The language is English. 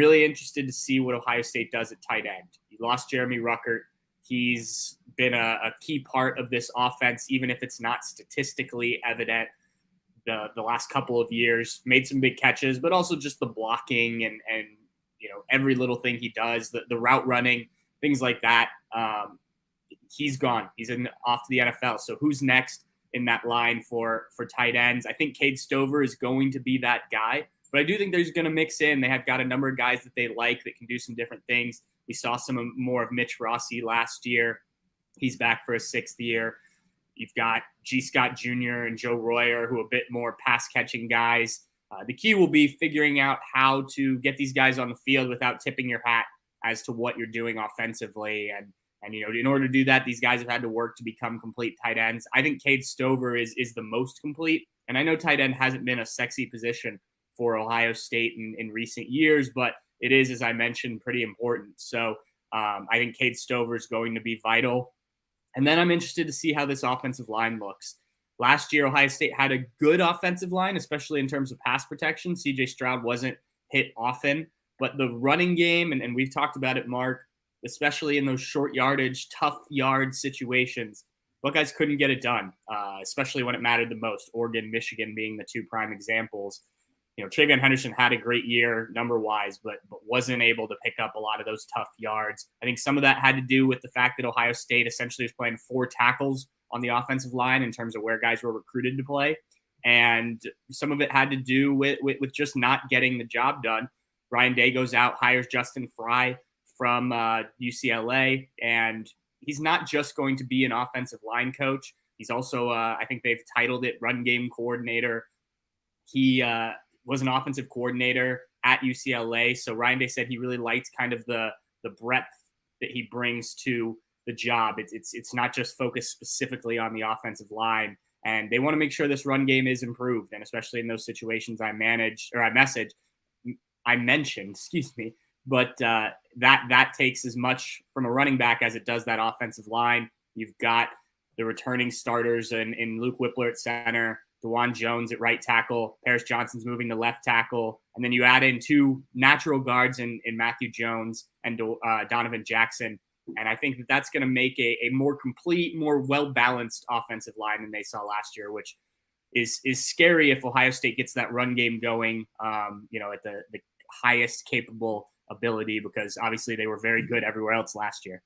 really interested to see what Ohio State does at tight end. You lost Jeremy Ruckert. He's been a key part of this offense, even if it's not statistically evident the last couple of years. Made some big catches, but also just the blocking and every little thing he does, the route running, things like that. He's gone. He's off to the NFL. So who's next in that line for tight ends? I think Cade Stover is going to be that guy, but I do think there's going to mix in. They have got a number of guys that they like that can do some different things. We saw some more of Mitch Rossi last year. He's back for a 6th year. You've got G. Scott Jr. and Joe Royer, who are a bit more pass-catching guys. The key will be figuring out how to get these guys on the field without tipping your hat as to what you're doing offensively. And in order to do that, these guys have had to work to become complete tight ends. I think Cade Stover is the most complete. And I know tight end hasn't been a sexy position for Ohio State in recent years, but it is, as I mentioned, pretty important. So I think Cade Stover is going to be vital. And then I'm interested to see how this offensive line looks. Last year, Ohio State had a good offensive line, especially in terms of pass protection. C.J. Stroud wasn't hit often, but the running game, and we've talked about it, Mark, especially in those short yardage, tough yard situations, Buckeyes couldn't get it done, especially when it mattered the most. Oregon, Michigan being the 2 prime examples. Travion Henderson had a great year number-wise, but wasn't able to pick up a lot of those tough yards. I think some of that had to do with the fact that Ohio State essentially was playing 4 tackles on the offensive line in terms of where guys were recruited to play. And some of it had to do with just not getting the job done. Ryan Day goes out, hires Justin Fry from UCLA, and he's not just going to be an offensive line coach. He's also, I think they've titled it run game coordinator. He was an offensive coordinator at UCLA. So Ryan Day said he really liked kind of the breadth that he brings to the job. It's not just focused specifically on the offensive line. And they want to make sure this run game is improved. And especially in those situations I mentioned, but that takes as much from a running back as it does that offensive line. You've got the returning starters in Luke Whippler at center, DeJuan Jones at right tackle, Paris Johnson's moving to left tackle, and then you add in 2 natural guards in Matthew Jones and Donovan Jackson. And I think that's going to make a more complete, more well-balanced offensive line than they saw last year, which is scary if Ohio State gets that run game going, at the highest capable ability, because obviously they were very good everywhere else last year.